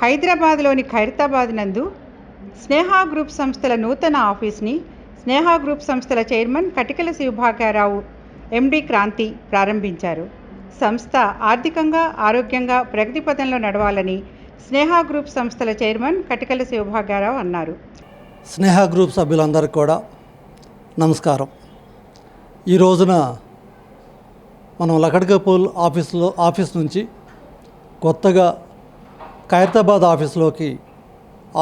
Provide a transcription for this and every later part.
హైదరాబాద్లోని ఖైరతాబాద్ నందు స్నేహ గ్రూప్ సంస్థల నూతన ఆఫీస్ని స్నేహ గ్రూప్ సంస్థల చైర్మన్ కటికల శివభాగ్యారావు ఎండి క్రాంతి ప్రారంభించారు. సంస్థ ఆర్థికంగా, ఆరోగ్యంగా ప్రగతి పథంలో నడవాలని స్నేహ గ్రూప్ సంస్థల చైర్మన్ కటికల శివభాగ్యారావు అన్నారు. స్నేహ గ్రూప్ సభ్యులందరికీ కూడా నమస్కారం. ఈ రోజున మనం లకడ్కపూల్ ఆఫీస్ నుంచి కొత్తగా ఖైరతాబాద్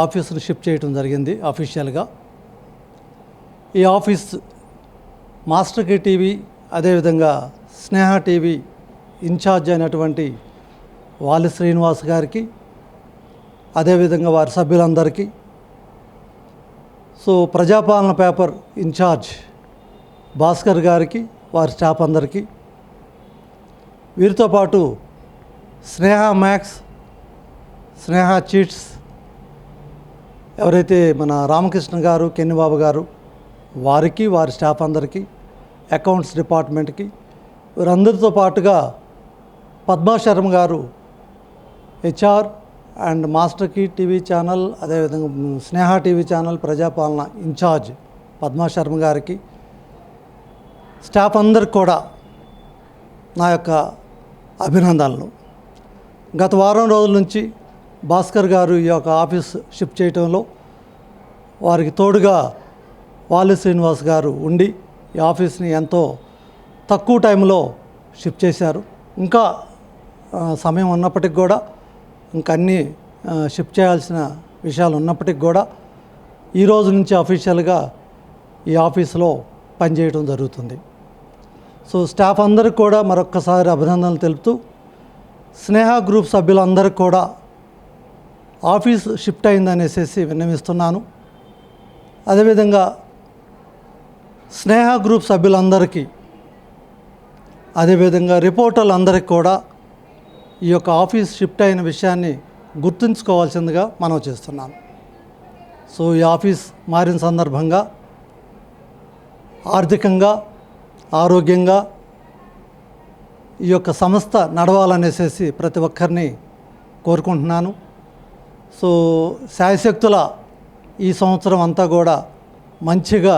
ఆఫీస్ను షిఫ్ట్ చేయడం జరిగింది అఫీషియల్గా. ఈ ఆఫీస్ మాస్టర్ కి టీవీ అదేవిధంగా స్నేహ టీవీ ఇన్ఛార్జ్ అయినటువంటి వాలి శ్రీనివాస్ గారికి, అదేవిధంగా వారి సభ్యులందరికీ, ప్రజాపాలన పేపర్ ఇన్ఛార్జ్ భాస్కర్ గారికి, వారి స్టాఫ్ అందరికీ, వీరితో పాటు స్నేహ మ్యాక్స్, స్నేహ చీట్స్ ఎవరైతే మన రామకృష్ణ గారు, కెన్నిబాబు గారు, వారికి, వారి స్టాఫ్ అందరికీ, అకౌంట్స్ డిపార్ట్మెంట్కి, వీరందరితో పాటుగా పద్మా శర్మ గారు HR and master key TV channel, అదేవిధంగా స్నేహ టీవీ ఛానల్ ప్రజాపాలన ఇన్ఛార్జ్ పద్మా శర్మ గారికి, స్టాఫ్ అందరికి కూడా నా యొక్క అభినందనలు. గత వారం రోజుల నుంచి భాస్కర్ గారు ఈ యొక్క ఆఫీస్ షిఫ్ట్ చేయడంలో వారికి తోడుగా వాలి శ్రీనివాస్ గారు ఉండి ఈ ఆఫీస్ని ఎంతో తక్కువ టైంలో షిఫ్ట్ చేశారు. ఇంకా సమయం ఉన్నప్పటికి కూడా, ఇంకా అన్నీ షిఫ్ట్ చేయాల్సిన విషయాలు ఉన్నప్పటికి కూడా ఈ రోజు నుంచి అఫీషియల్గా ఈ ఆఫీస్లో పనిచేయడం జరుగుతుంది. స్టాఫ్ అందరికి కూడా మరొక్కసారి అభినందనలు తెలుపుతూ, స్నేహ గ్రూప్ సభ్యులందరికీ కూడా ఆఫీస్ షిఫ్ట్ అయిందనేసి విన్నవిస్తున్నాను. అదేవిధంగా స్నేహ గ్రూప్ సభ్యులందరికీ, అదేవిధంగా రిపోర్టర్లందరికీ కూడా ఈ యొక్క ఆఫీస్ షిఫ్ట్ అయిన విషయాన్ని గుర్తుంచుకోవాల్సిందిగా మనం చేస్తున్నాను. ఈ ఆఫీస్ మారిన సందర్భంగా ఆర్థికంగా, ఆరోగ్యంగా ఈ యొక్క సంస్థ నడవాలనేసి ప్రతి ఒక్కరిని కోరుకుంటున్నాను. శాయశక్తుల ఈ సంవత్సరం అంతా కూడా మంచిగా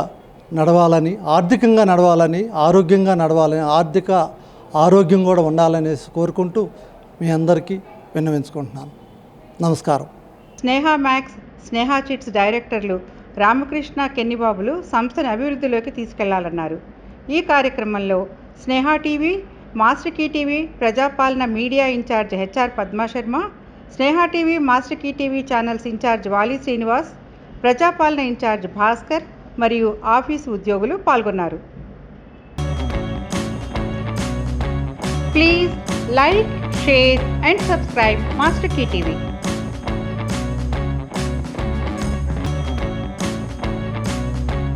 నడవాలని, ఆర్థికంగా నడవాలని, ఆరోగ్యంగా నడవాలని, ఆరోగ్యం కూడా ఉండాలనేసి కోరుకుంటూ మీ అందరికీ విన్నవించుకుంటున్నాను. నమస్కారం. స్నేహ మ్యాక్స్, స్నేహ చిట్స్ డైరెక్టర్లు రామకృష్ణ, కెన్నిబాబులు సంస్థను అభివృద్ధిలోకి తీసుకెళ్లాలన్నారు. ఈ కార్యక్రమంలో Sneha TV, master key TV Prajapalana media incharge HR Padma Sharma, Sneha TV, master key TV channels incharge Vali Srinivas, Prajapalana incharge Bhaskar మరియు ఆఫీసు ఉద్యోగులు పాల్గొన్నారు. Please like, share and subscribe master key TV.